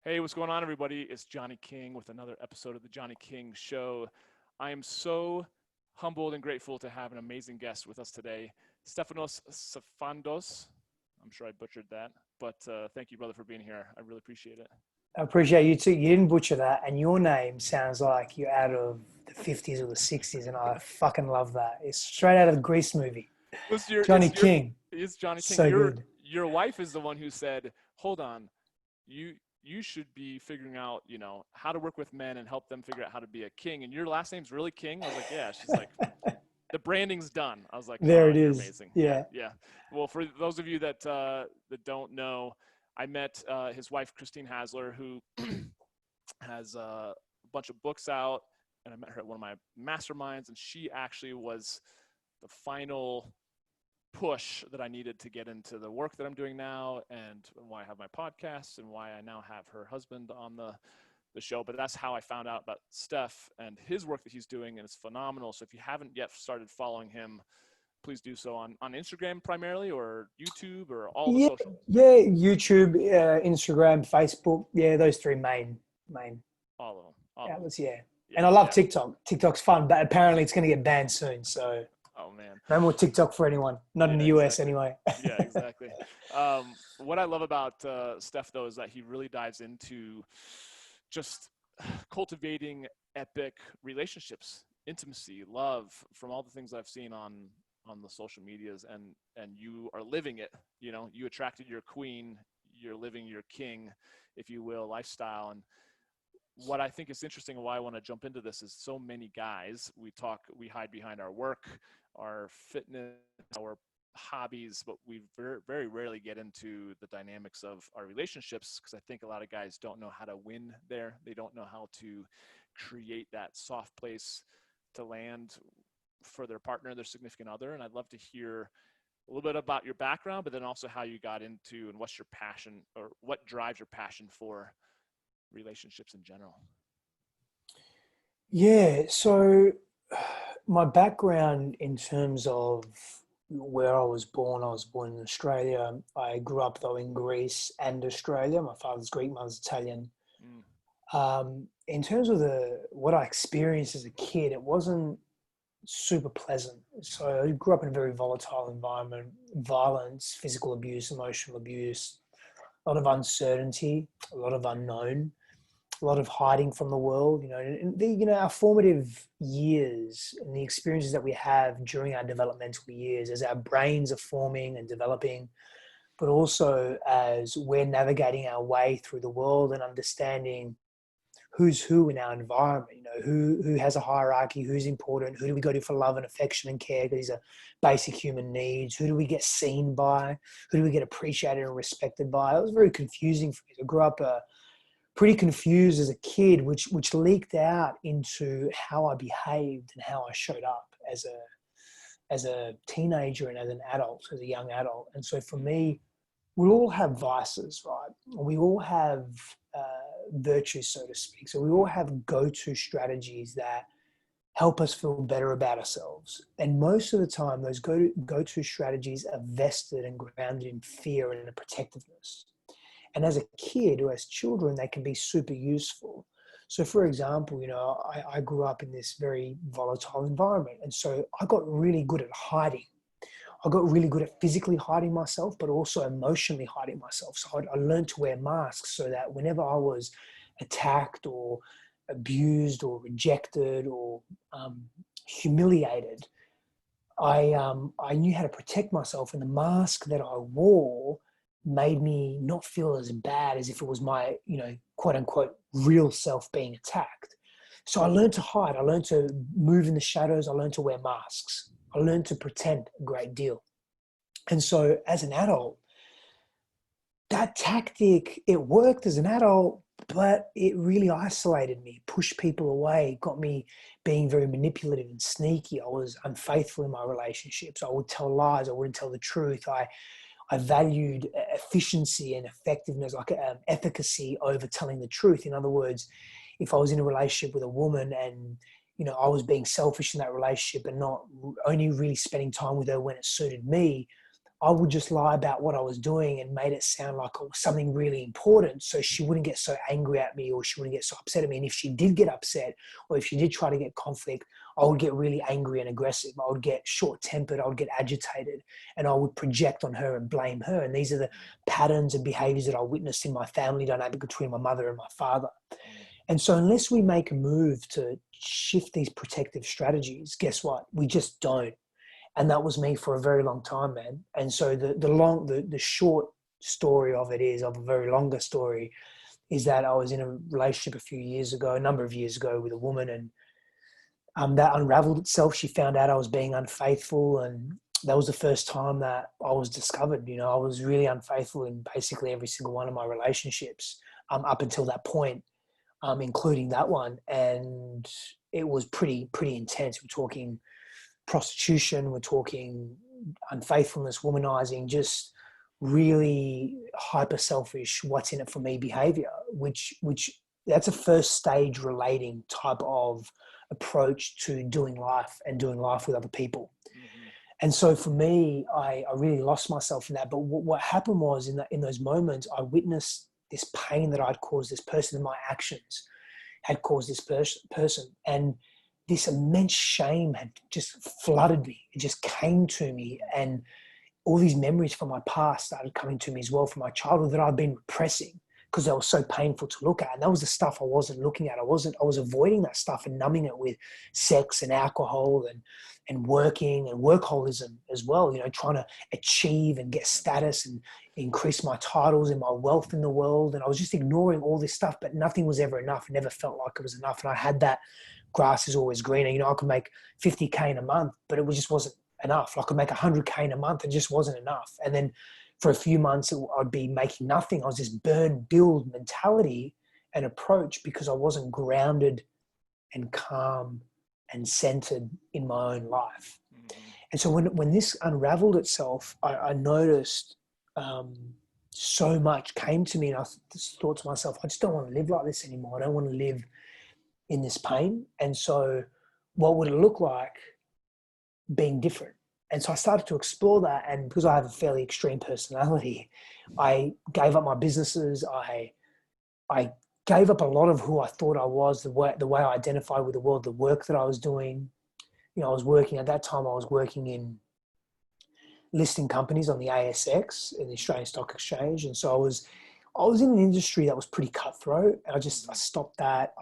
Hey, what's going on, everybody? It's Johnny King with another episode of the Johnny King Show. I am so humbled and grateful to have an amazing guest with us today, Stefanos Sifandos. I'm sure I butchered that, but thank you, brother, for being here. I really appreciate it. I appreciate you too. You didn't butcher that, and your name sounds like you're out of the 50s or the 60s, and I fucking love that. It's straight out of the Grease movie. It's your, Johnny it's your, King, it's Johnny King. so good. Your wife is the one who said, "Hold on, you should be figuring out, how to work with men and help them figure out how to be a king. And your last name's really King." I was like, "Yeah." She's like, "The branding's done." I was like, There "Oh, it you're is. amazing." Yeah, Yeah. yeah. Well, for those of you that don't know, I met his wife Christine Hasler, who has a bunch of books out, and I met her at one of my masterminds, and she actually was the final push that I needed to get into the work that I'm doing now, and why I have my podcast, and why I now have her husband on the show. But that's how I found out about Stef and his work that he's doing, and it's phenomenal. So if you haven't yet started following him, please do so on Instagram primarily, or YouTube, or all the Yeah, social. yeah. YouTube, Instagram, Facebook. Yeah, those three main All of them. All of them. outlets. Yeah. And Yeah, I love yeah. TikTok. TikTok's fun, but apparently it's going to get banned soon. So Oh man. no more TikTok for anyone. Not in Yeah, the US exactly. anyway. Yeah, exactly. What I love about Steph, though, is that he really dives into just cultivating epic relationships, intimacy, love, from all the things I've seen on the social medias, and you are living it. You attracted your queen, you're living your king, if you will, lifestyle. And what I think is interesting, and why I want to jump into this, is so many guys, we hide behind our work, our fitness, our hobbies, but we very, very rarely get into the dynamics of our relationships, because I think a lot of guys don't know how to win there. They don't know how to create that soft place to land for their partner, their significant other. And I'd love to hear a little bit about your background, but then also how you got into, and what's your passion, or what drives your passion for relationships in general. Yeah, so my background in terms of where I was born in Australia. I grew up though in Greece and Australia. My father's Greek, mother's Italian. Mm, In terms of what I experienced as a kid, it wasn't super pleasant. So I grew up in a very volatile environment, violence, physical abuse, emotional abuse, a lot of uncertainty, a lot of unknown, a lot of hiding from the world, and our formative years and the experiences that we have during our developmental years as our brains are forming and developing, but also as we're navigating our way through the world and understanding who's who in our environment, who has a hierarchy, who's important, who do we go to for love and affection and care, because these are basic human needs, who do we get seen by, who do we get appreciated and respected by. It was very confusing for me. I grew up pretty confused as a kid, which leaked out into how I behaved and how I showed up as a teenager and as an adult, as a young adult. And so for mm, me, we all have vices, right? We all have virtues, so to speak. So we all have go-to strategies that help us feel better about ourselves. And most of the time, those go-to strategies are vested and grounded in fear and a protectiveness. And as a kid or as children, they can be super useful. So for example, I grew up in this very volatile environment. And so I got really good at hiding. I got really good at physically hiding myself, but also emotionally hiding myself. So I learned to wear masks so that whenever I was attacked or abused or rejected or humiliated, I knew how to protect myself. And the mask that I wore made me not feel as bad as if it was my, quote unquote, real self being attacked. So I learned to hide. I learned to move in the shadows. I learned to wear masks. I learned to pretend a great deal. And so as an adult, that tactic, it worked as an adult, but it really isolated me, pushed people away, got me being very manipulative and sneaky. I was unfaithful in my relationships. I would tell lies. I wouldn't tell the truth. I valued efficiency and effectiveness, like efficacy over telling the truth. In other words, if I was in a relationship with a woman and, I was being selfish in that relationship and not only really spending time with her when it suited me, I would just lie about what I was doing and made it sound like it was something really important, so she wouldn't get so angry at me, or she wouldn't get so upset at me. And if she did get upset, or if she did try to get conflict, I would get really angry and aggressive. I would get short-tempered. I would get agitated, and I would project on her and blame her. And these are the patterns and behaviors that I witnessed in my family dynamic between my mother and my father. And so unless we make a move to shift these protective strategies, guess what? We just don't. And that was me for a very long time, man. And so the short story of it is, of a very longer story, is that I was in a relationship a number of years ago, with a woman, and that unraveled itself. She found out I was being unfaithful, and that was the first time that I was discovered. You know, I was really unfaithful in basically every single one of my relationships up until that point, including that one. And it was pretty intense. We're talking prostitution, we're talking unfaithfulness, womanizing, just really hyper selfish, what's in it for me behavior, which that's a first stage relating type of approach to doing life and doing life with other people. Mm-hmm. And so for me, I really lost myself in that. But what happened was, in those moments, I witnessed this pain that I'd caused this person, and my actions had caused this person. And this immense shame had just flooded me. It just came to me, and all these memories from my past started coming to me as well, from my childhood, that I'd been repressing because they were so painful to look at. And that was the stuff I wasn't looking at. I was avoiding that stuff and numbing it with sex and alcohol and working and workaholism as well, you know, trying to achieve and get status and increase my titles and my wealth in the world. And I was just ignoring all this stuff, but nothing was ever enough. It never felt like it was enough. And I had that grass is always greener. You know, I could make 50K in a month, but it just wasn't enough. I could make 100K in a month. It just wasn't enough. And then for a few months, I'd be making nothing. I was this burn, build mentality and approach, because I wasn't grounded and calm and centered in my own life. Mm-hmm. And so when this unraveled itself, I noticed so much came to me, and I just thought to myself, I just don't want to live like this anymore. I don't want to live in this pain. And so what would it look like being different? And so I started to explore that. And because I have a fairly extreme personality, I gave up my businesses. I gave up a lot of who I thought I was, the way I identified with the world, the work that I was doing. You know, at that time I was working in listing companies on the ASX, in the Australian Stock Exchange. And so I was in an industry that was pretty cutthroat. And I stopped that.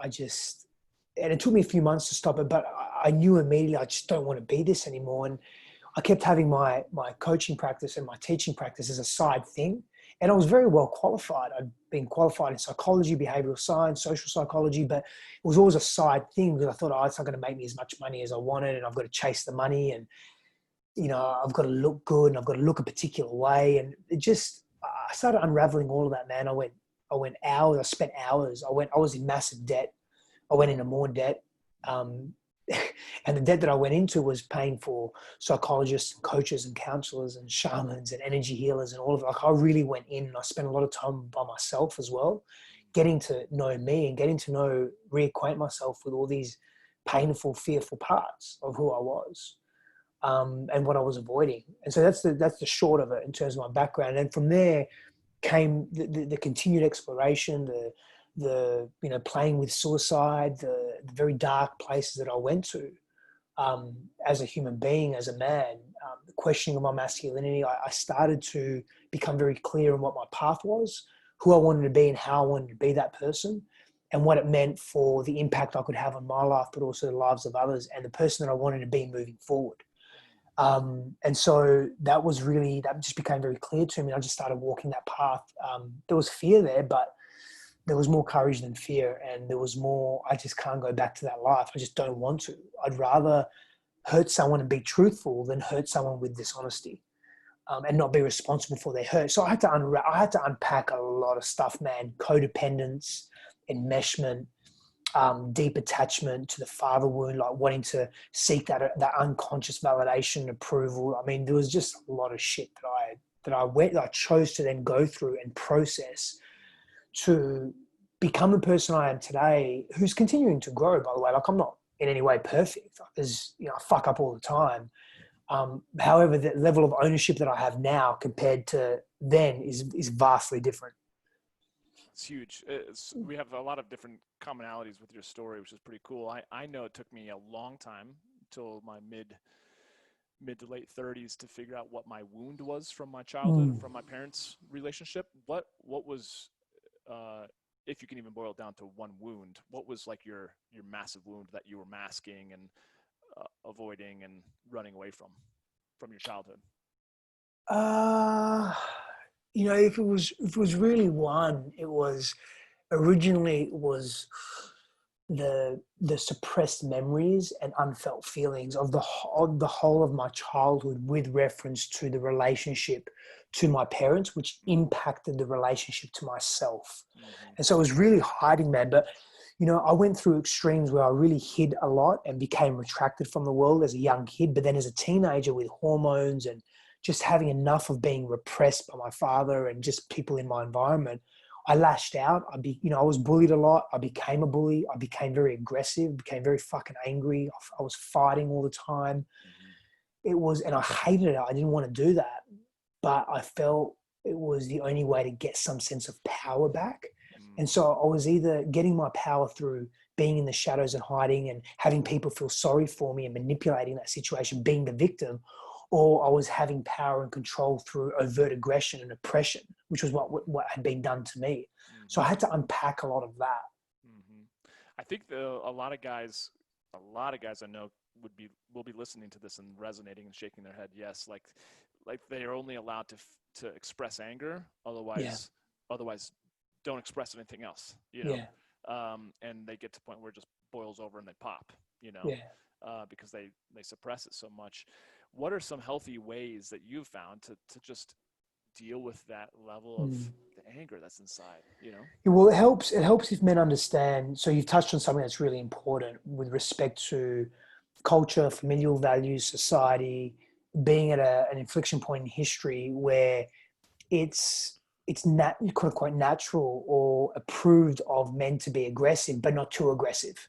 And it took me a few months to stop it, but I knew immediately I just don't want to be this anymore. And I kept having my coaching practice and my teaching practice as a side thing. And I was very well qualified. I'd been qualified in psychology, behavioral science, social psychology, but it was always a side thing, because I thought, oh, it's not going to make me as much money as I wanted, and I've got to chase the money, and, you know, I've got to look good, and I've got to look a particular way. And I started unraveling all of that, man. I went hours, I spent hours. I was in massive debt. I went into more debt. And the debt that I went into was paying for psychologists and coaches and counselors and shamans and energy healers and all of it. Like, I really went in, and I spent a lot of time by myself as well, getting to know me and getting to reacquaint myself with all these painful, fearful parts of who I was, and what I was avoiding. And so that's the short of it in terms of my background. And from there came the continued exploration, the playing with suicide, the very dark places that I went to as a human being, as a man, the questioning of my masculinity. I started to become very clear on what my path was, who I wanted to be and how I wanted to be that person, and what it meant for the impact I could have on my life, but also the lives of others, and the person that I wanted to be moving forward. And so that just became very clear to me. I just started walking that path. There was fear there, but there was more courage than fear. And there was more, I just can't go back to that life. I just don't want to. I'd rather hurt someone and be truthful than hurt someone with dishonesty, and not be responsible for their hurt. So I had to unpack a lot of stuff, man. Codependence, enmeshment, deep attachment to the father wound, like wanting to seek that unconscious validation, approval. I mean, there was just a lot of shit that I chose to then go through and process to become the person I am today, who's continuing to grow, by the way. Like, I'm not in any way perfect. There's, I fuck up all the time. However, the level of ownership that I have now compared to then is vastly different. It's huge. We have a lot of different commonalities with your story, which is pretty cool. I know it took me a long time, till my mid to late 30s, to figure out what my wound was from my childhood and from my parents' relationship. What was, if you can even boil it down to one wound, what was like your massive wound that you were masking and avoiding and running away from your childhood? If it was really one, it was originally the suppressed memories and unfelt feelings of the whole of my childhood, with reference to the relationship to my parents, which impacted the relationship to myself. And so it was really hiding, man. But I went through extremes where I really hid a lot and became retracted from the world as a young kid. But then as a teenager, with hormones and just having enough of being repressed by my father and just people in my environment, I lashed out. I was bullied a lot. I became a bully. I became very aggressive, became very fucking angry. I was fighting all the time. And I hated it. I didn't want to do that, but I felt it was the only way to get some sense of power back. And so I was either getting my power through being in the shadows and hiding and having people feel sorry for me and manipulating that situation, being the victim, or I was having power and control through overt aggression and oppression, which was what had been done to me. So I had to unpack a lot of that. I think a lot of guys I know will be listening to this and resonating and shaking their head. Yes, like they are only allowed to express anger, otherwise don't express anything else. And they get to the point where it just boils over and they pop. Because they suppress it so much. What are some healthy ways that you've found to just deal with that level of the anger that's inside? Well, it helps if men understand. So you've touched on something that's really important with respect to culture, familial values, society, being at an inflection point in history where it's quote unquote natural or approved of men to be aggressive, but not too aggressive.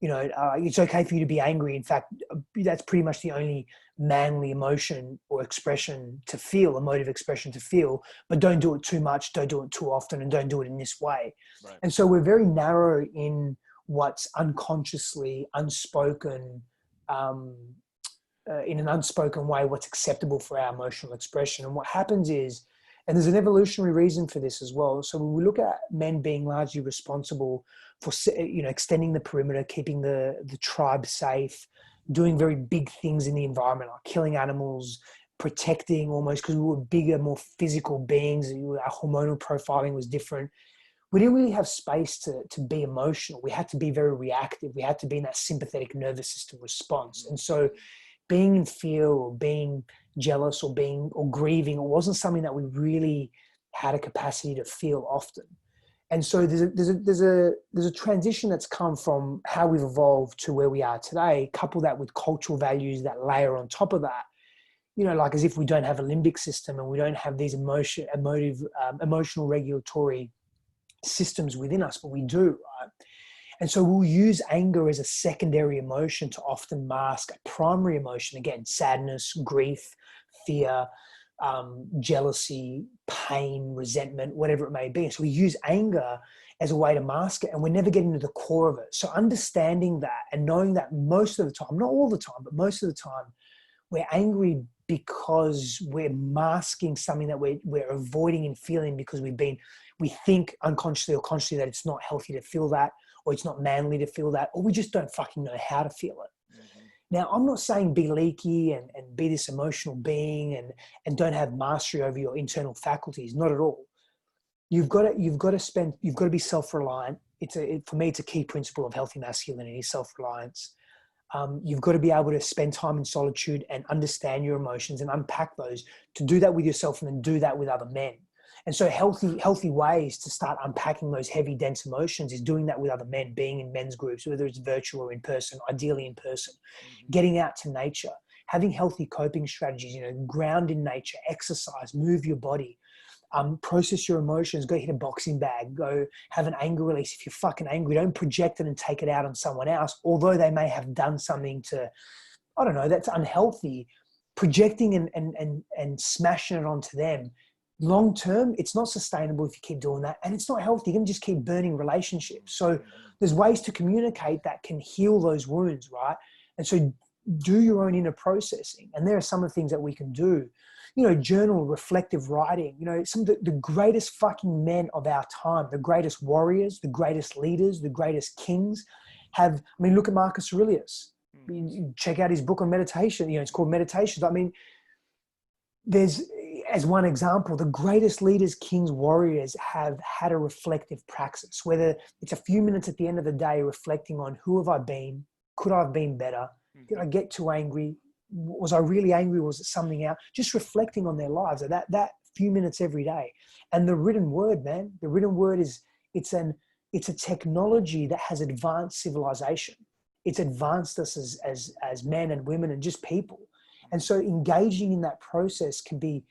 It's okay for you to be angry. In fact, that's pretty much the only manly emotion or expression to feel, emotive expression to feel, but don't do it too much, don't do it too often, and don't do it in this way. Right. And so we're very narrow in what's unconsciously unspoken, in an unspoken way, what's acceptable for our emotional expression. And what happens is, and there's an evolutionary reason for this as well. So when we look at men being largely responsible for, extending the perimeter, keeping the tribe safe, doing very big things in the environment, like killing animals, protecting almost, because we were bigger, more physical beings. Our hormonal profiling was different. We didn't really have space to be emotional. We had to be very reactive. We had to be in that sympathetic nervous system response. And so being in fear or being jealous or grieving, it wasn't something that we really had a capacity to feel often. And so there's a transition that's come from how we've evolved to where we are today. Couple that with cultural values that layer on top of that, like as if we don't have a limbic system and we don't have these emotional regulatory systems within us, but we do, right? And so we'll use anger as a secondary emotion to often mask a primary emotion. Again, sadness, grief, fear, jealousy, pain, resentment, whatever it may be. So we use anger as a way to mask it, and we're never getting to the core of it. So understanding that and knowing that most of the time, not all the time, but most of the time, we're angry because we're masking something that we're avoiding and feeling because we think unconsciously or consciously that it's not healthy to feel that, or it's not manly to feel that, or we just don't fucking know how to feel it. Now, I'm not saying be leaky and be this emotional being and don't have mastery over your internal faculties. Not at all. You've got to be self-reliant. For me, it's a key principle of healthy masculinity, self-reliance. You've got to be able to spend time in solitude and understand your emotions and unpack those, to do that with yourself and then do that with other men. And so healthy ways to start unpacking those heavy, dense emotions is doing that with other men, being in men's groups, whether it's virtual or in person, ideally in person, getting out to nature, having healthy coping strategies, ground in nature, exercise, move your body, process your emotions, go hit a boxing bag, go have an anger release. If you're fucking angry, don't project it and take it out on someone else, although they may have done something that's unhealthy. projecting and smashing it onto them, long term, it's not sustainable if you keep doing that. And it's not healthy. You can just keep burning relationships. So there's ways to communicate that can heal those wounds, right? And so do your own inner processing. And there are some of the things that we can do. You know, journal, reflective writing. You know, some of the greatest fucking men of our time, the greatest warriors, the greatest leaders, the greatest kings have, I mean, look at Marcus Aurelius. You check out his book on meditation. You know, it's called Meditations. I mean, there's, as one example, the greatest leaders, kings, warriors have had a reflective praxis, whether it's a few minutes at the end of the day reflecting on who have I been, could I have been better, did I get too angry, was I really angry, was it something else, just reflecting on their lives, that few minutes every day. And the written word, man, the written word is, it's a technology that has advanced civilization. It's advanced us as men and women and just people. And so engaging in that process can be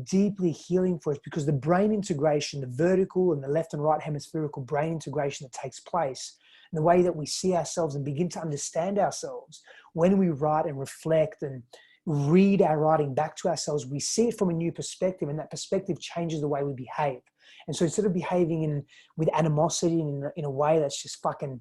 deeply healing for us, because the brain integration, the vertical and the left and right hemispherical brain integration that takes place, and the way that we see ourselves and begin to understand ourselves when we write and reflect and read our writing back to ourselves, we see it from a new perspective, and that perspective changes the way we behave. And so instead of behaving with animosity in a way that's just fucking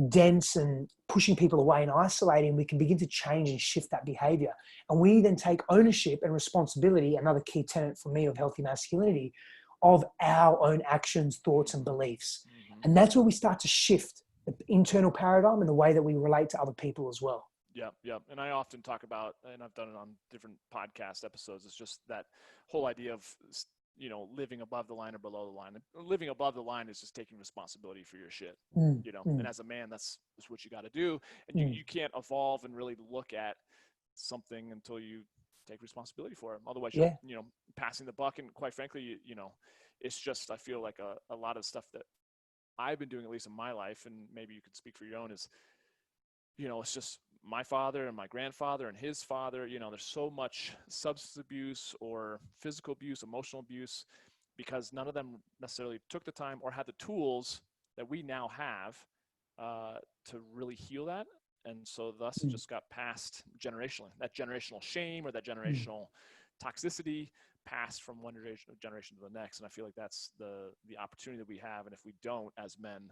dense and pushing people away and isolating, we can begin to change and shift that behavior. And we then take ownership and responsibility, another key tenet for me of healthy masculinity, of our own actions, thoughts, and beliefs. And that's where we start to shift the internal paradigm and the way that we relate to other people as well. Yeah. And I often talk about, and I've done it on different podcast episodes, it's just that whole idea of, you know, living above the line or below the line. Living above the line is just taking responsibility for your shit, you know, and as a man, that's what you got to do. And you can't evolve and really look at something until you take responsibility for it. Otherwise, you're, you know, passing the buck. And quite frankly, you know, it's just, I feel like a lot of stuff that I've been doing, at least in my life, and maybe you could speak for your own, is, you know, it's just my father and my grandfather and his father. You know, there's so much substance abuse or physical abuse, emotional abuse, because none of them necessarily took the time or had the tools that we now have to really heal that. And so thus it just got passed generationally. That generational shame or that generational toxicity passed from one generation to the next. And I feel like that's the opportunity that we have. And if we don't, as men,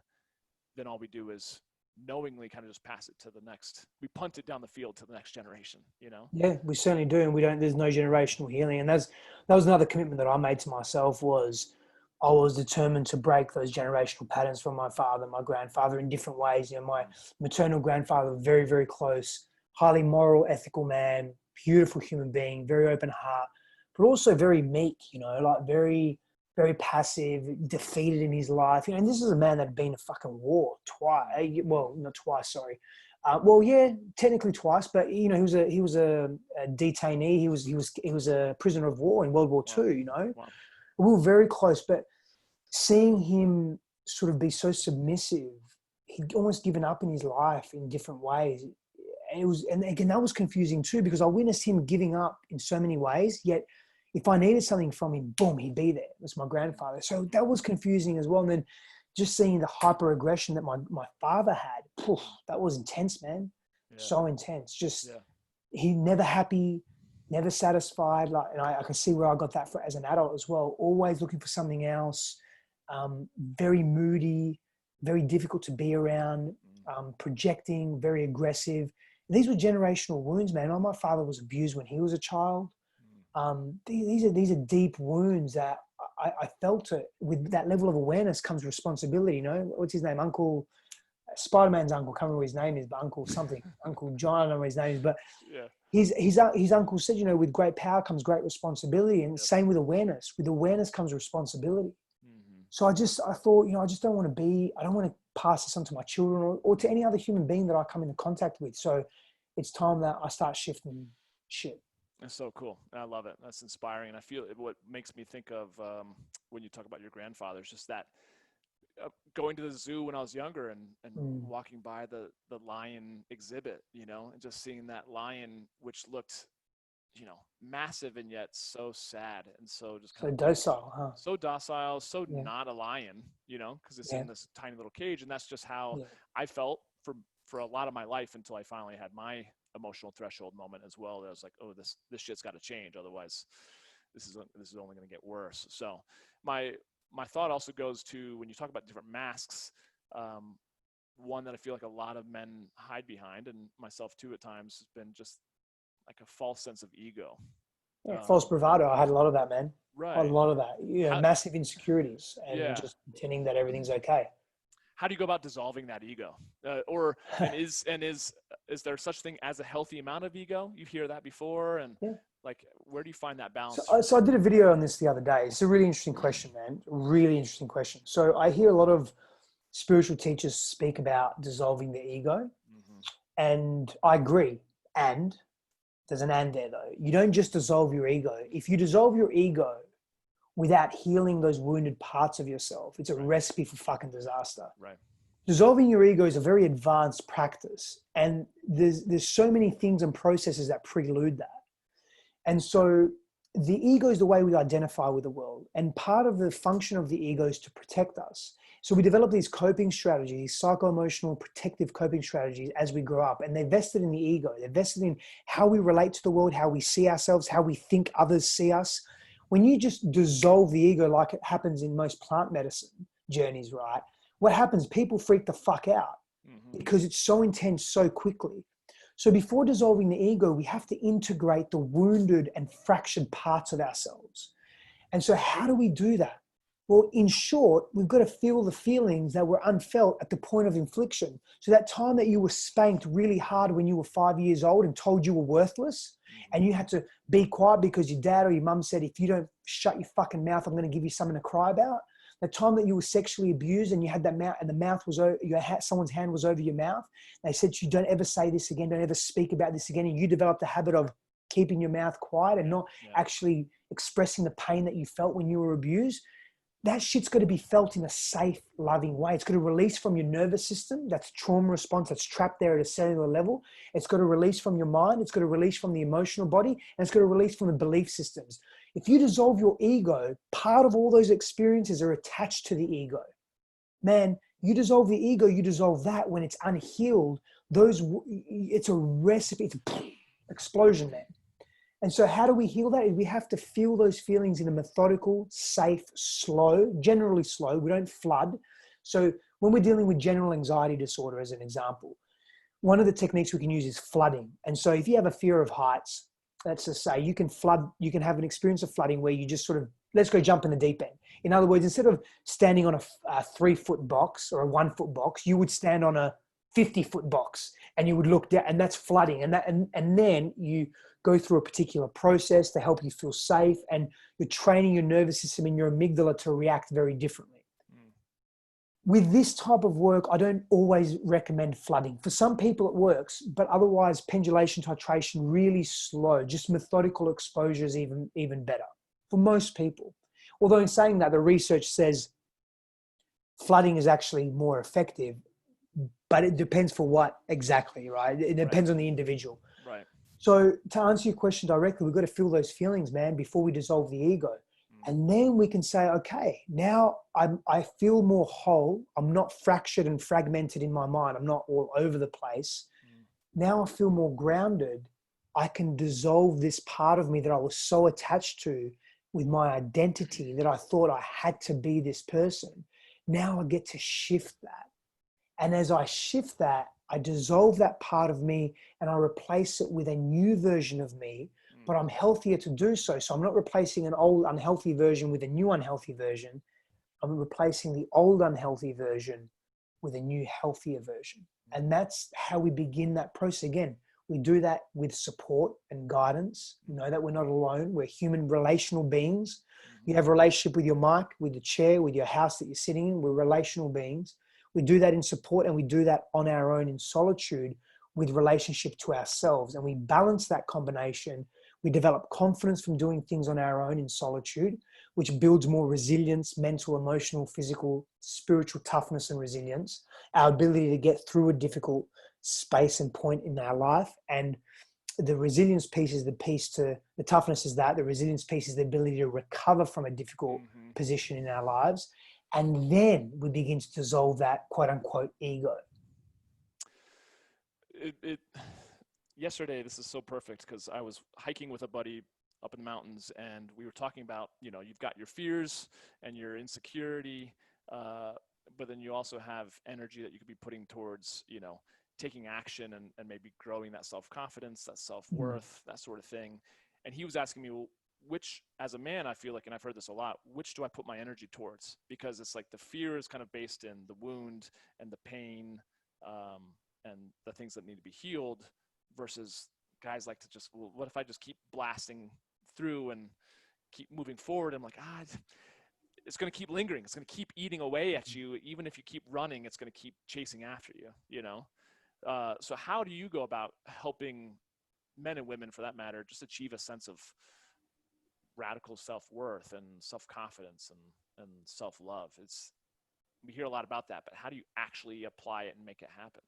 then all we do is knowingly kind of just pass it to the next. We punt it down the field to the next generation, you know? Yeah, we certainly do. And there's no generational healing. And that was another commitment that I made to myself, was I was determined to break those generational patterns from my father, my grandfather, in different ways. You know, my maternal grandfather, very, very close, highly moral, ethical man, beautiful human being, very open heart, but also very meek, you know, like very, very passive, defeated in his life. You know, and this is a man that had been to fucking war twice. Well, not twice, sorry. Well, yeah, technically twice, but you know, he was a detainee. He was a prisoner of war in World War II. You know, we were very close. But seeing him sort of be so submissive, he'd almost given up in his life in different ways. And again, that was confusing too, because I witnessed him giving up in so many ways. Yet, if I needed something from him, boom, he'd be there. It was my grandfather. So that was confusing as well. And then just seeing the hyper aggression that my father had, that was intense, man. Yeah. So intense. Just he never happy, never satisfied. Like, and I can see where I got that as an adult as well. Always looking for something else. Very moody, very difficult to be around. Projecting, very aggressive. These were generational wounds, man. My father was abused when he was a child. These are deep wounds that I felt it. With that level of awareness comes responsibility. You know, what's his name? Uncle Spider-Man's uncle. Can't remember what his name is, but Uncle something. Uncle John. I don't know what his name is, but his uncle said, you know, with great power comes great responsibility, and same with awareness. With awareness comes responsibility. So I thought, you know, I don't want to pass this on to my children or to any other human being that I come into contact with. So it's time that I start shifting shit. That's so cool. I love it. That's inspiring. And I feel what makes me think of when you talk about your grandfather is just that going to the zoo when I was younger and walking by the lion exhibit, you know, and just seeing that lion, which looked, you know, massive and yet so sad and so just kind of docile, huh? So docile, so not a lion, you know, because it's in this tiny little cage. And that's just how I felt for a lot of my life until I finally had my emotional threshold moment as well. That I was like, oh, this shit's got to change, otherwise this is only going to get worse. So my thought also goes to when you talk about different masks. One that I feel like a lot of men hide behind, and myself too at times, has been just like a false sense of ego. Yeah, false bravado. I had a lot of that, man. A Right. lot of that. Massive insecurities and Yeah. just pretending that everything's okay. How do you go about dissolving that ego? Is there such thing as a healthy amount of ego? You hear that before, and Yeah. like, where do you find that So, balance? so I did a video on this the other day. It's a really interesting question, man. Really interesting question. So I hear a lot of spiritual teachers speak about dissolving the ego, Mm-hmm. and I agree. And there's an and there though. You don't just dissolve your ego. If you dissolve your ego without healing those wounded parts of yourself, it's a recipe for fucking disaster. Right. Dissolving your ego is a very advanced practice, and there's so many things and processes that prelude that. And so the ego is the way we identify with the world, and part of the function of the ego is to protect us. So we develop these coping strategies, psycho-emotional protective coping strategies as we grow up, and they're vested in the ego. They're vested in how we relate to the world, how we see ourselves, how we think others see us. When you just dissolve the ego, like it happens in most plant medicine journeys, right? What happens? People freak the fuck out because it's so intense so quickly. So before dissolving the ego, we have to integrate the wounded and fractured parts of ourselves. And so how do we do that? Well, in short, we've got to feel the feelings that were unfelt at the point of infliction. So that time that you were spanked really hard when you were 5 years old and told you were worthless, and you had to be quiet because your dad or your mum said, if you don't shut your fucking mouth, I'm going to give you something to cry about. The time that you were sexually abused and you had that mouth, and the mouth was over, someone's hand was over your mouth. They said to you, don't ever say this again, don't ever speak about this again. And you developed a habit of keeping your mouth quiet and not actually expressing the pain that you felt when you were abused. That shit's got to be felt in a safe, loving way. It's got to release from your nervous system. That's trauma response that's trapped there at a cellular level. It's got to release from your mind. It's got to release from the emotional body. And it's got to release from the belief systems. If you dissolve your ego, part of all those experiences are attached to the ego. Man, you dissolve the ego, you dissolve that when it's unhealed. It's a recipe, it's an explosion, man. And so how do we heal that? We have to feel those feelings in a methodical, safe, slow, generally slow. We don't flood. So when we're dealing with general anxiety disorder, as an example, one of the techniques we can use is flooding. And so if you have a fear of heights, let's just say you can have an experience of flooding where you just sort of, let's go jump in the deep end. In other words, instead of standing on a 3-foot box or a 1-foot box, you would stand on a 50-foot box and you would look down, and that's flooding. And then you go through a particular process to help you feel safe, and you're training your nervous system and your amygdala to react very differently. With this type of work, I don't always recommend flooding. For some people it works, but otherwise pendulation titration, really slow, just methodical exposure is even better for most people. Although in saying that, the research says flooding is actually more effective, but it depends for what exactly, right? It depends on the individual. Right. So to answer your question directly, we've got to feel those feelings, man, before we dissolve the ego. And then we can say, okay, now I feel more whole. I'm not fractured and fragmented in my mind. I'm not all over the place. Now I feel more grounded. I can dissolve this part of me that I was so attached to with my identity that I thought I had to be this person. Now I get to shift that. And as I shift that, I dissolve that part of me and I replace it with a new version of me, but I'm healthier to do so. So I'm not replacing an old unhealthy version with a new unhealthy version. I'm replacing the old unhealthy version with a new healthier version. And that's how we begin that process. Again, we do that with support and guidance. You know that we're not alone. We're human relational beings. You have a relationship with your mic, with the chair, with your house that you're sitting in. We're relational beings. We do that in support, and we do that on our own in solitude with relationship to ourselves. And we balance that combination. We develop confidence from doing things on our own in solitude, which builds more resilience, mental, emotional, physical, spiritual toughness and resilience, our ability to get through a difficult space and point in our life. And the resilience piece is the piece to, the toughness is that, the resilience piece is the ability to recover from a difficult position in our lives. And then we begin to dissolve that quote unquote ego. yesterday, this is so perfect because I was hiking with a buddy up in the mountains, and we were talking about, you've got your fears and your insecurity, uh, but then you also have energy that you could be putting towards, taking action and maybe growing that self-confidence, that Mm. self-worth, that sort of thing. And he was asking me, well, which, as a man, I feel like, and I've heard this a lot, which do I put my energy towards? Because it's like the fear is kind of based in the wound and the pain, um, and the things that need to be healed, versus guys like to just, well, what if I just keep blasting through and keep moving forward? I'm like, it's going to keep lingering. It's going to keep eating away at you. Even if you keep running, it's going to keep chasing after you. So how do you go about helping men and women, for that matter, just achieve a sense of radical self-worth and self-confidence and self-love? We hear a lot about that, but how do you actually apply it and make it happen?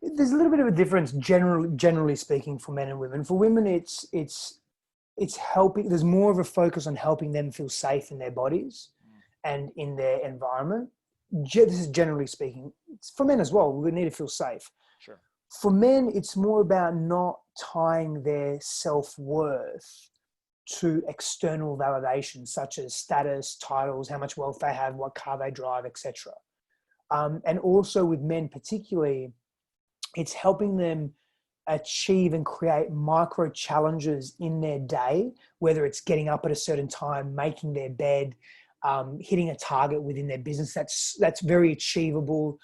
There's a little bit of a difference, generally speaking, for men and women. For women, it's helping. There's more of a focus on helping them feel safe in their bodies Mm, and in their environment. This is generally speaking. It's for men as well. We need to feel safe. sure. For men, it's more about not tying their self-worth to external validation, such as status, titles, how much wealth they have, what car they drive, etc. And also with men particularly, it's helping them achieve and create micro challenges in their day, whether it's getting up at a certain time, making their bed, hitting a target within their business. That's very achievable.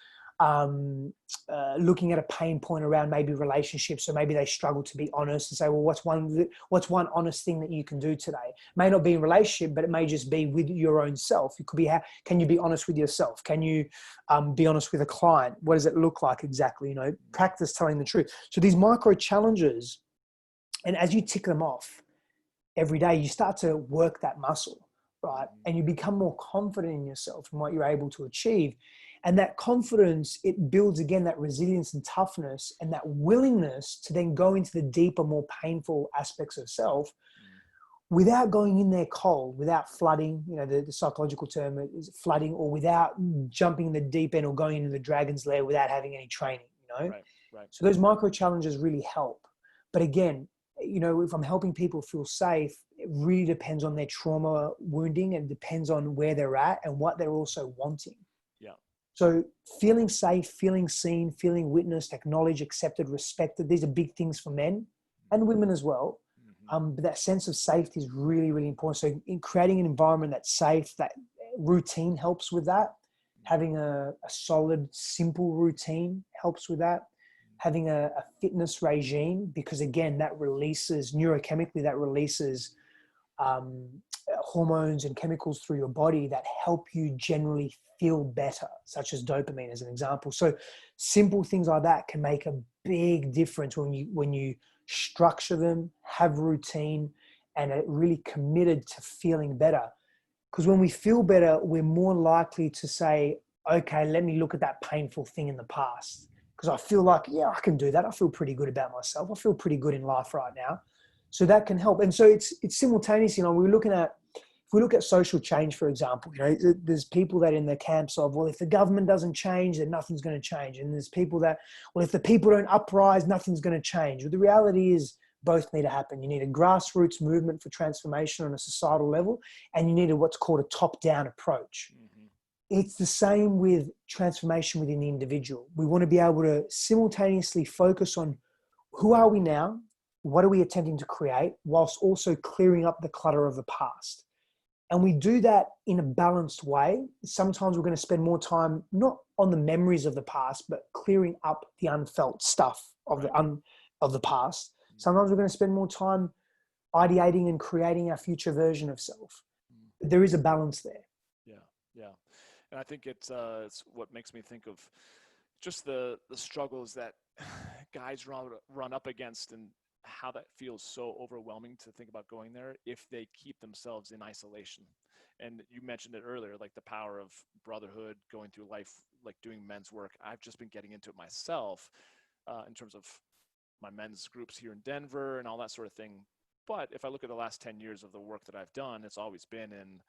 Looking at a pain point around maybe relationships, so maybe they struggle to be honest and say, well, what's one honest thing that you can do today? It may not be in relationship, but it may just be with your own self. It could be, can you be honest with yourself? Can you be honest with a client? What does it look like exactly? Practice telling the truth. So these micro challenges, and as you tick them off every day, you start to work that muscle, right? And you become more confident in yourself and what you're able to achieve. And that confidence, it builds again that resilience and toughness and that willingness to then go into the deeper, more painful aspects of self without going in there cold, without flooding, the psychological term is flooding, or without jumping in the deep end or going into the dragon's lair without having any training. Right, right. So those micro challenges really help. But again, if I'm helping people feel safe, it really depends on their trauma wounding and depends on where they're at and what they're also wanting. Yeah. So feeling safe, feeling seen, feeling witnessed, acknowledged, accepted, respected, these are big things for men and women as well. But that sense of safety is really, really important. So in creating an environment that's safe, that routine helps with that. Having a solid, simple routine helps with that. Having a fitness regime, because again, that releases neurochemically, that releases hormones and chemicals through your body that help you generally feel better, such as dopamine as an example. So simple things like that can make a big difference when you structure them, have routine, and are really committed to feeling better. Because when we feel better, we're more likely to say, okay, let me look at that painful thing in the past. Because I feel like, yeah, I can do that. I feel pretty good about myself. I feel pretty good in life right now. So that can help. And so it's simultaneously, if we look at social change, for example, there's people that in the camps of, well, if the government doesn't change, then nothing's going to change. And there's people that, well, if the people don't uprise, nothing's going to change. But the reality is both need to happen. You need a grassroots movement for transformation on a societal level, and you need what's called a top-down approach. It's the same with transformation within the individual. We want to be able to simultaneously focus on who are we now, what are we attempting to create, whilst also clearing up the clutter of the past. And we do that in a balanced way. Sometimes we're going to spend more time not on the memories of the past, but clearing up the unfelt stuff of the past. Sometimes we're going to spend more time ideating and creating our future version of self. But there is a balance there. Yeah, yeah. And I think it's what makes me think of just the struggles that guys run up against, and how that feels so overwhelming to think about going there if they keep themselves in isolation. And you mentioned it earlier, like the power of brotherhood, going through life, like doing men's work. I've just been getting into it myself, in terms of my men's groups here in Denver and all that sort of thing. But if I look at the last 10 years of the work that I've done, it's always been in,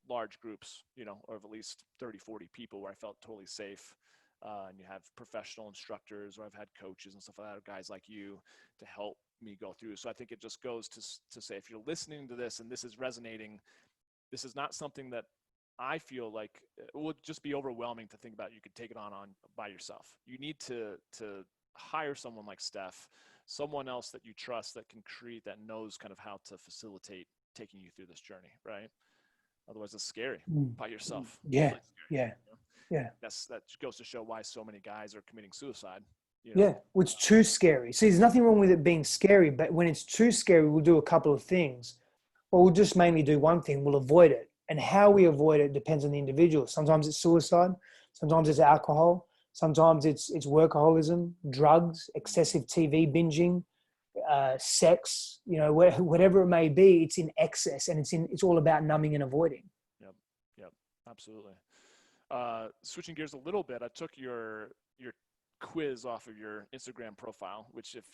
large groups, or of at least 30, 40 people where I felt totally safe. and you have professional instructors, or I've had coaches and stuff like that, or guys like you to help me go through. So I think it just goes to say, if you're listening to this and this is resonating, this is not something that I feel like it would just be overwhelming to think about. You could take it on by yourself. You need to hire someone like Stef, someone else that you trust, that can create, that knows kind of how to facilitate taking you through this journey, right? Otherwise, it's scary by yourself. Yeah, Really scary, yeah, yeah. that goes to show why so many guys are committing suicide. Yeah, well, it's too scary. See, there's nothing wrong with it being scary, but when it's too scary, we'll do a couple of things. Well, we'll just mainly do one thing. We'll avoid it. And how we avoid it depends on the individual. Sometimes it's suicide. Sometimes it's alcohol. Sometimes it's workaholism, drugs, excessive TV binging, sex, whatever it may be, it's in excess, and it's all about numbing and avoiding. Yep, absolutely. Switching gears a little bit, I took your quiz off of your Instagram profile, which if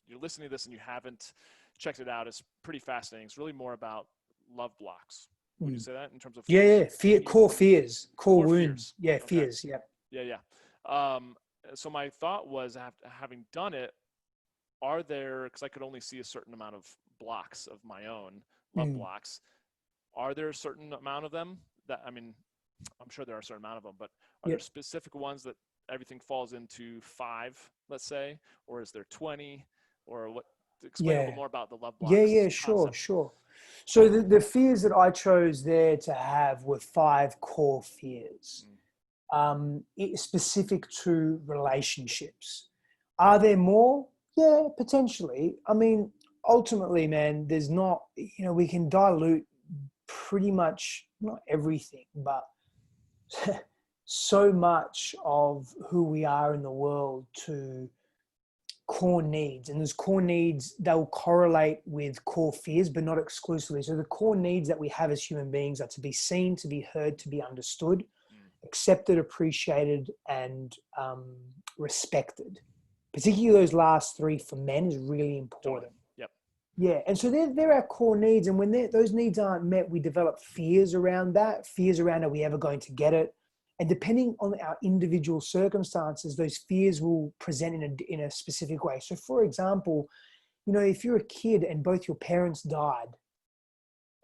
you're listening to this and you haven't checked it out, it's pretty fascinating. It's really more about love blocks. Would you say that in terms of fear, core fears, core wounds? Fears. Yeah, fears. Yeah. So my thought was, having done it, are there, because I could only see a certain amount of blocks of my own love blocks, are there a certain amount of them that, I mean, I'm sure there are a certain amount of them, but are there specific ones that everything falls into 5, let's say, or is there 20, or what? Explain a little more about the love blocks. Yeah, sure. So the fears that I chose there to have were 5 core fears, specific to relationships. Are there more? Yeah, potentially. I mean, ultimately, man, there's not, we can dilute pretty much, not everything, but so much of who we are in the world to core needs. And those core needs, they'll correlate with core fears, but not exclusively. So the core needs that we have as human beings are to be seen, to be heard, to be understood, accepted, appreciated, and respected. Particularly those last 3 for men is really important. Yep. Yeah, and so they're our core needs. And when those needs aren't met, we develop fears around that, fears around, are we ever going to get it? And depending on our individual circumstances, those fears will present in a specific way. So for example, if you're a kid and both your parents died,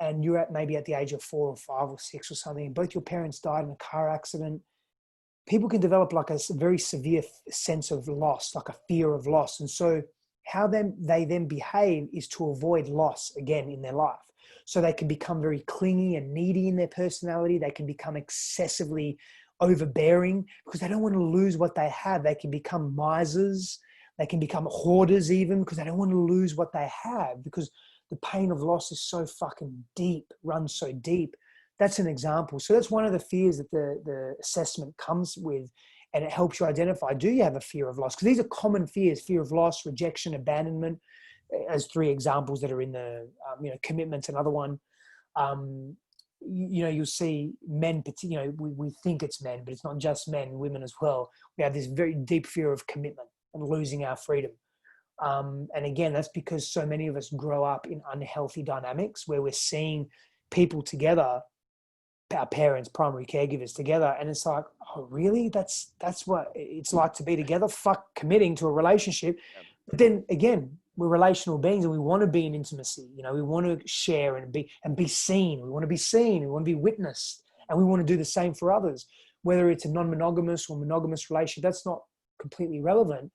and you're maybe at the age of 4 or 5 or 6 or something, and both your parents died in a car accident, people can develop like a very severe sense of loss, like a fear of loss. And so how they then behave is to avoid loss again in their life. So they can become very clingy and needy in their personality. They can become excessively overbearing because they don't want to lose what they have. They can become misers. They can become hoarders even because they don't want to lose what they have, because the pain of loss is so fucking deep, runs so deep. That's an example. So that's one of the fears that the assessment comes with, and it helps you identify, do you have a fear of loss? Because these are common fears: fear of loss, rejection, abandonment, as 3 examples that are in the, commitment's another one. You'll see men, we think it's men, but it's not just men, women as well. We have this very deep fear of commitment and losing our freedom. And again, that's because so many of us grow up in unhealthy dynamics where we're seeing people together, our parents, primary caregivers together, and it's like, oh really? That's what it's like to be together? Fuck committing to a relationship. But then again, we're relational beings and we want to be in intimacy. We want to share and be seen. We want to be seen. We want to be witnessed, and we want to do the same for others. Whether it's a non-monogamous or monogamous relationship, that's not completely relevant.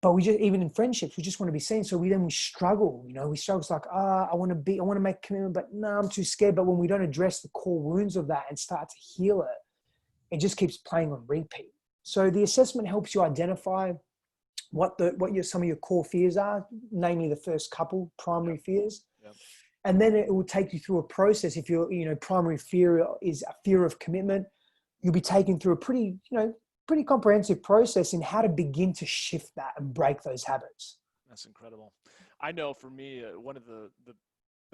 But we just, even in friendships, we just want to be seen. So we struggle. We struggle. It's like, I want to make a commitment, but no, I'm too scared. But when we don't address the core wounds of that and start to heal it, it just keeps playing on repeat. So the assessment helps you identify what some of your core fears are, namely the first couple primary fears. Yep. And then it will take you through a process. If your primary fear is a fear of commitment, you'll be taken through a pretty comprehensive process in how to begin to shift that and break those habits. That's incredible. I know for me, one of the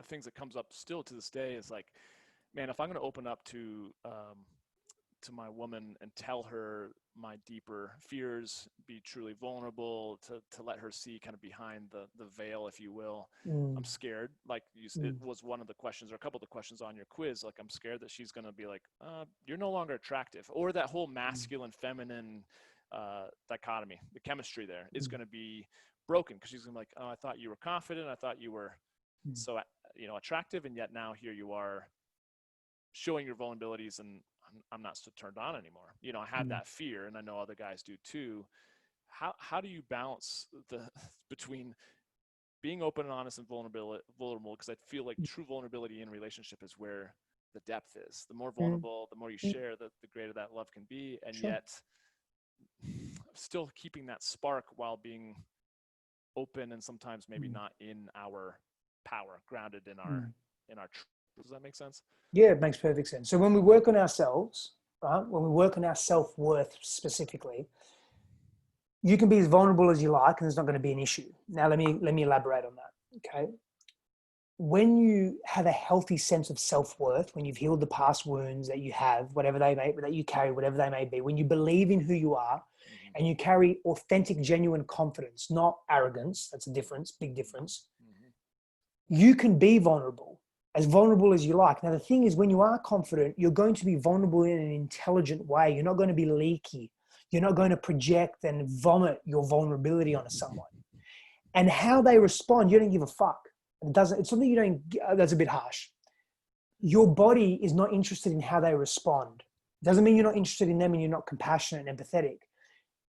things that comes up still to this day is like, man, if I'm going to open up to to my woman and tell her my deeper fears, be truly vulnerable, to let her see kind of behind the veil, if you will. I'm scared, like it was one of the questions, or a couple of the questions on your quiz. Like, I'm scared that she's going to be like, you're no longer attractive, or that whole masculine feminine dichotomy, the chemistry there is going to be broken, because she's going to be like, oh, I thought you were confident, I thought you were so attractive, and yet now here you are showing your vulnerabilities, and I'm not so turned on anymore. I had that fear, and I know other guys do too. How do you balance between being open and honest and vulnerable? Because I feel like true vulnerability in relationship is where the depth is. The more vulnerable, the more you share, the greater that love can be, and yet still keeping that spark while being open and sometimes maybe not in our power, grounded in our truth. Does that make sense? Yeah, it makes perfect sense. So when we work on ourselves, right, when we work on our self-worth specifically, you can be as vulnerable as you like and there's not going to be an issue. Now, let me elaborate on that, okay? When you have a healthy sense of self-worth, when you've healed the past wounds that you have, whatever they may, that you carry, whatever they may be, when you believe in who you are and you carry authentic, genuine confidence, not arrogance, that's a difference, big difference, you can be vulnerable as you like. Now, the thing is, when you are confident, you're going to be vulnerable in an intelligent way. You're not going to be leaky. You're not going to project and vomit your vulnerability onto someone. And how they respond, you don't give a fuck. It's something you don't, that's a bit harsh. Your body is not interested in how they respond. It doesn't mean you're not interested in them and you're not compassionate and empathetic.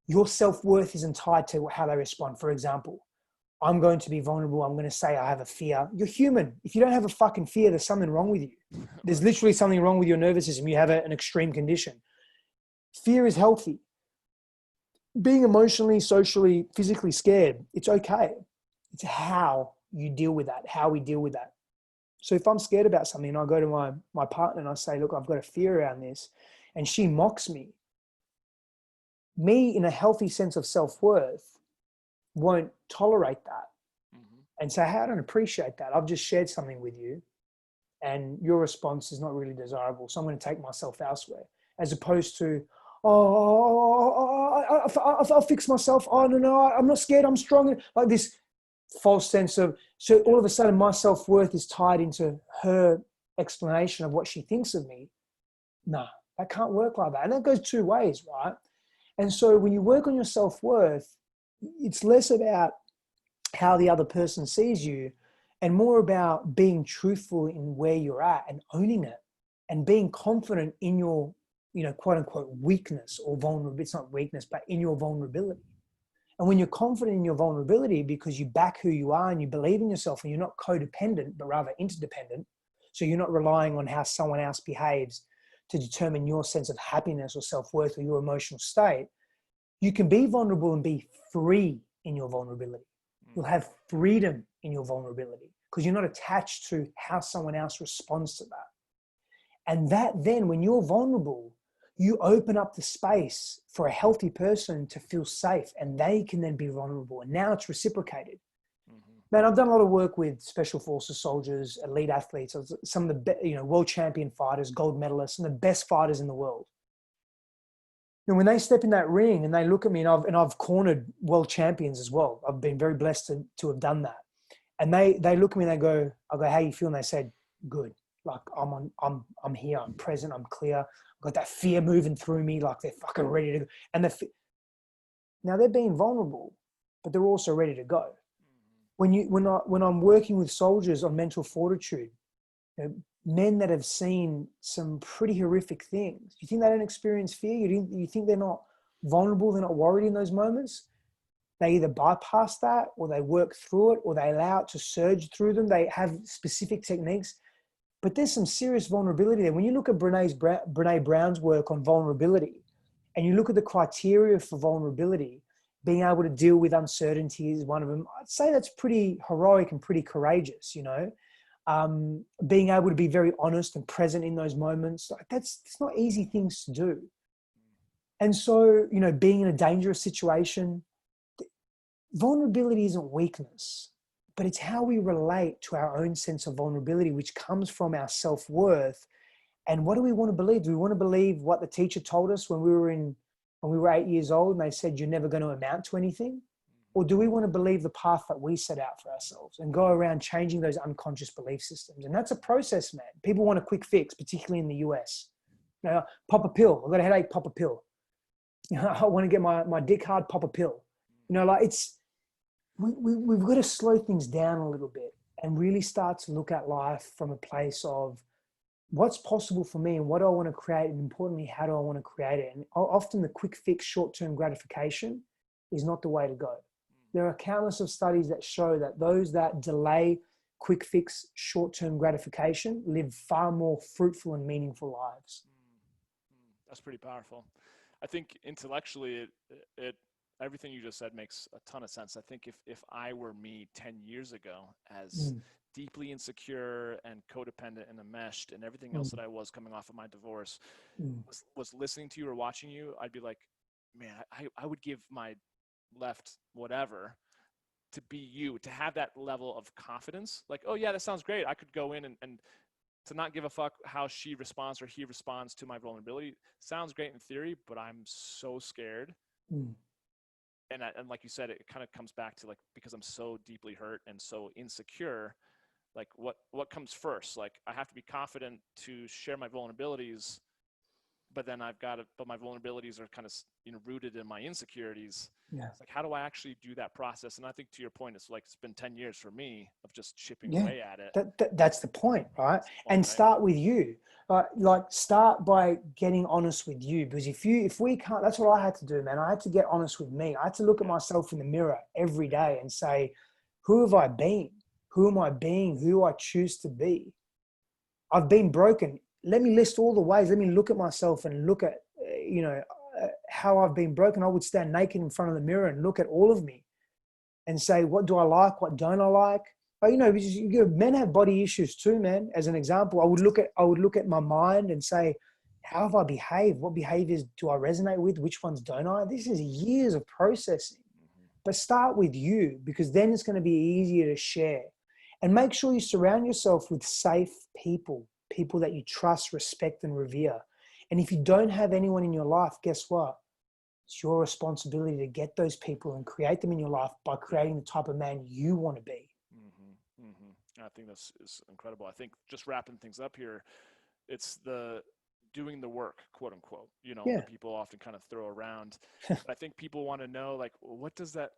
Your self-worth isn't tied to how they respond. For example, I'm going to be vulnerable. I'm going to say I have a fear. You're human. If you don't have a fucking fear, there's something wrong with you. There's literally something wrong with your nervous system. You have an extreme condition. Fear is healthy. Being emotionally, socially, physically scared, it's okay. It's how you deal with that, how we deal with that. So if I'm scared about something and I go to my partner and I say, look, I've got a fear around this, and she mocks me in a healthy sense of self-worth won't tolerate that and say, hey, I don't appreciate that. I've just shared something with you and your response is not really desirable. So I'm going to take myself elsewhere, as opposed to, I'll fix myself. Oh, no, I'm not scared. I'm strong. Like this false sense of, so all of a sudden my self-worth is tied into her explanation of what she thinks of me. No, that can't work like that. And that goes two ways, right? And so when you work on your self-worth, it's less about how the other person sees you and more about being truthful in where you're at and owning it and being confident in your, quote unquote weakness or vulnerability. It's not weakness, but in your vulnerability. And when you're confident in your vulnerability because you back who you are and you believe in yourself and you're not codependent, but rather interdependent, so you're not relying on how someone else behaves to determine your sense of happiness or self-worth or your emotional state, you can be vulnerable and be free in your vulnerability. You'll have freedom in your vulnerability because you're not attached to how someone else responds to that. And that then, when you're vulnerable, you open up the space for a healthy person to feel safe and they can then be vulnerable. And now it's reciprocated. Man, I've done a lot of work with special forces soldiers, elite athletes, some of the world champion fighters, gold medalists, and the best fighters in the world. And when they step in that ring and they look at me, and I've cornered world champions as well. I've been very blessed to have done that. And they look at me and I go, how you feel? And they said, good. Like I'm here, I'm present, I'm clear. I've got that fear moving through me, like they're fucking ready to go. And now they're being vulnerable, but they're also ready to go. When I'm working with soldiers on mental fortitude, men that have seen some pretty horrific things, you think they don't experience fear? You think they're not vulnerable? They're not worried in those moments? They either bypass that or they work through it or they allow it to surge through them. They have specific techniques, but there's some serious vulnerability there. When you look at Brene Brown's work on vulnerability and you look at the criteria for vulnerability, being able to deal with uncertainty is one of them. I'd say that's pretty heroic and pretty courageous, being able to be very honest and present in those moments. Like it's not easy things to do. And so, being in a dangerous situation, vulnerability isn't weakness, but it's how we relate to our own sense of vulnerability, which comes from our self-worth And what do we want to believe? Do we want to believe what the teacher told us when we were 8 years old and they said, you're never going to amount to anything? Or do we want to believe the path that we set out for ourselves and go around changing those unconscious belief systems? And that's a process, man. People want a quick fix, particularly in the US. You know, pop a pill. I've got a headache, pop a pill. You know, I want to get my dick hard, pop a pill. You know, like we've got to slow things down a little bit and really start to look at life from a place of what's possible for me and what do I want to create, and importantly, how do I want to create it? And often the quick fix, short-term gratification is not the way to go. There are countless of studies that show that those that delay quick fix, short-term gratification live far more fruitful and meaningful lives. That's pretty powerful. I think intellectually, it everything you just said makes a ton of sense. I think if I were me 10 years ago, as deeply insecure and codependent and enmeshed and everything else that I was coming off of my divorce, was listening to you or watching you, I'd be like, man, I would give my left whatever to be you, to have that level of confidence. Like, oh yeah, that sounds great. I could go in and to not give a fuck how she responds or he responds to my vulnerability. Sounds great in theory, but I'm so scared. And like you said, it kind of comes back to like, because I'm so deeply hurt and so insecure, like what comes first? Like I have to be confident to share my vulnerabilities, but then but my vulnerabilities are kind of, you know, rooted in my insecurities. Yeah. It's like, how do I actually do that process? And I think to your point, it's been 10 years for me of just chipping away at it. That's the point, right? And right? Start with you. Like start by getting honest with you, because if we can't, that's what I had to do, man. I had to get honest with me. I had to look at myself in the mirror every day and say, who have I been? Who am I being? Who do I choose to be? I've been broken. Let me list all the ways. Let me look at myself and look at, how I've been broken. I would stand naked in front of the mirror and look at all of me and say, what do I like? What don't I like? But, men have body issues too, man. As an example, I would look at my mind and say, how have I behaved? What behaviors do I resonate with? Which ones don't I? This is years of processing. But start with you, because then it's going to be easier to share. And make sure you surround yourself with safe people that you trust, respect, and revere. And if you don't have anyone in your life, guess what? It's your responsibility to get those people and create them in your life by creating the type of man you want to be. I think this is incredible. I think just wrapping things up here, it's the doing the work, quote unquote, that people often kind of throw around. I think people want to know, like, what does that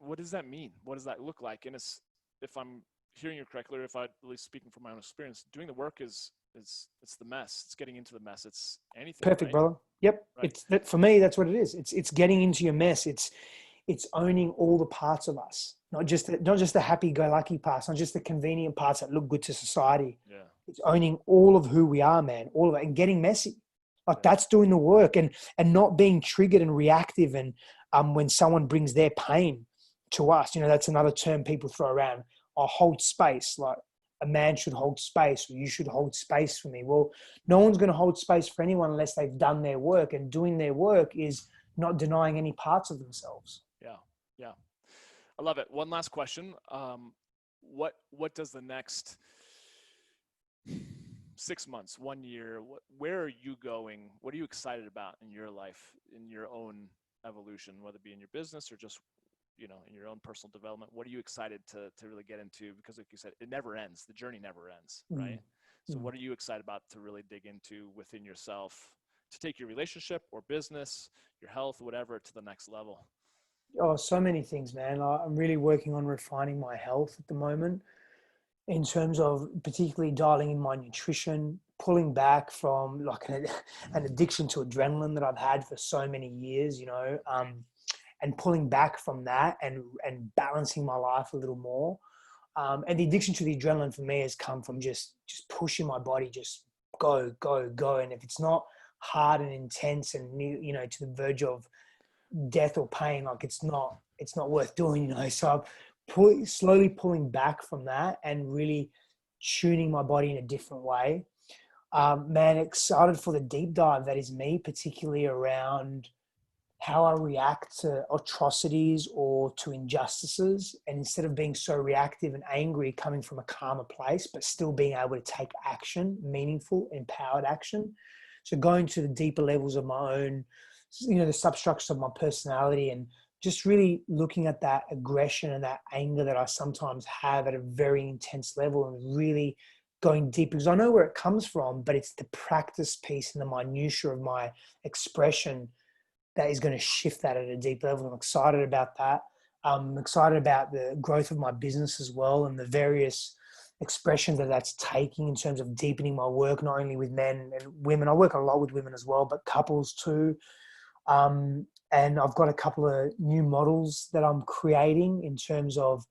mean? What does that look like? And if I'm hearing you correctly, or if I, at least speaking from my own experience, doing the work is it's the mess. It's getting into the mess. It's anything. Perfect, right? brother. Yep. Right. For me, that's what it is. It's getting into your mess. It's owning all the parts of us, not just the happy-go-lucky parts, not just the convenient parts that look good to society. Yeah. It's owning all of who we are, man, all of it, and getting messy. Like that's doing the work, and not being triggered and reactive. And when someone brings their pain to us, that's another term people throw around. I'll hold space. Like a man should hold space, or you should hold space for me. Well, no one's going to hold space for anyone unless they've done their work, and doing their work is not denying any parts of themselves. Yeah. I love it. One last question. What does the next 6 months, 1 year, where are you going? What are you excited about in your life, in your own evolution, whether it be in your business or just, in your own personal development? What are you excited to really get into? Because like you said, it never ends. The journey never ends, right? So what are you excited about to really dig into within yourself to take your relationship or business, your health, whatever, to the next level? Oh, so many things, man. I'm really working on refining my health at the moment, in terms of particularly dialing in my nutrition, pulling back from like an addiction to adrenaline that I've had for so many years, and pulling back from that and balancing my life a little more. And the addiction to the adrenaline for me has come from just pushing my body, just go. And if it's not hard and intense and, to the verge of death or pain, like it's not worth doing, So I'm slowly pulling back from that and really tuning my body in a different way. Man, excited for the deep dive that is me, particularly around how I react to atrocities or to injustices. And instead of being so reactive and angry, coming from a calmer place, but still being able to take action, meaningful, empowered action. So going to the deeper levels of my own, the substructures of my personality, and just really looking at that aggression and that anger that I sometimes have at a very intense level, and really going deep, because I know where it comes from, but it's the practice piece and the minutiae of my expression that is going to shift that at a deep level. I'm excited about that. I'm excited about the growth of my business as well, and the various expressions that that's taking in terms of deepening my work, not only with men and women. I work a lot with women as well, but couples too. And I've got a couple of new models that I'm creating in terms of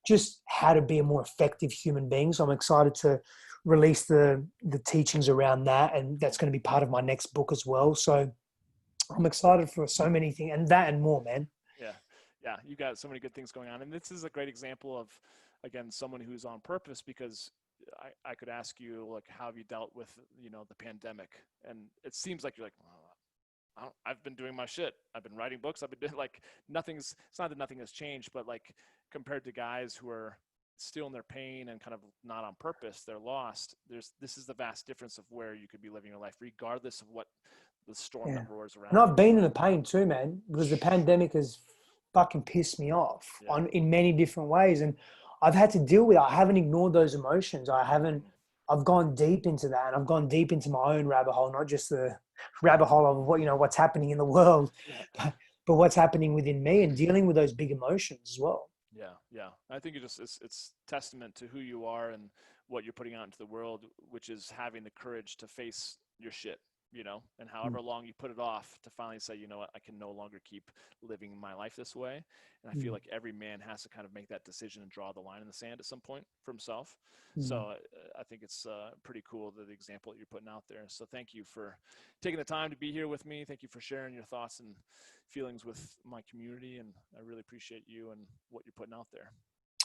just how to be a more effective human being. So I'm excited to release the teachings around that, and that's going to be part of my next book as well. So I'm excited for so many things, and that and more, man. Yeah. Yeah. You got so many good things going on. And this is a great example of, again, someone who's on purpose, because I could ask you, like, how have you dealt with, the pandemic? And it seems like you're like, well, I've been doing my shit. I've been writing books. I've been doing, like, it's not that nothing has changed, but like compared to guys who are still in their pain and kind of not on purpose, they're lost. This is the vast difference of where you could be living your life, regardless of what the storm Yeah. that roars around And you. I've been in the pain too, man, because the pandemic has fucking pissed me off Yeah. in many different ways. And I've had to deal with it. I haven't ignored those emotions. I've gone deep into that, and I've gone deep into my own rabbit hole, not just the rabbit hole of what's happening in the world, Yeah. but what's happening within me, and dealing with those big emotions as well. Yeah, yeah. I think it's testament to who you are and what you're putting out into the world, which is having the courage to face your shit, and Mm. however long you put it off, to finally say, you know what, I can no longer keep living my life this way. And I feel Mm. like every man has to kind of make that decision and draw the line in the sand at some point for himself. So Mm. I think it's pretty cool, the example that you're putting out there. So thank you for taking the time to be here with me. Thank you for sharing your thoughts and feelings with my community, and I really appreciate you and what you're putting out there.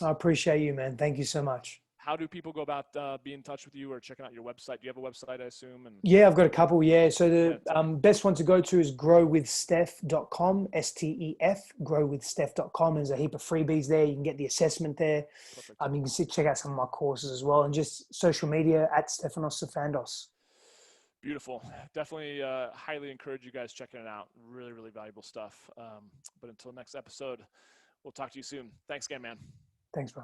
I appreciate you, man. Thank you so much. How do people go about being in touch with you or checking out your website? Do you have a website, I assume? And Yeah, I've got a couple. Yeah. So yeah, the best one to go to is growwithstef.com, STEF, growwithstef.com. There's a heap of freebies there. You can get the assessment there. perfect. You can check out some of my courses as well, and just social media at Stefanos Sifandos. Beautiful. Definitely highly encourage you guys checking it out. Really, really valuable stuff. But until next episode, we'll talk to you soon. Thanks again, man. Thanks, bro.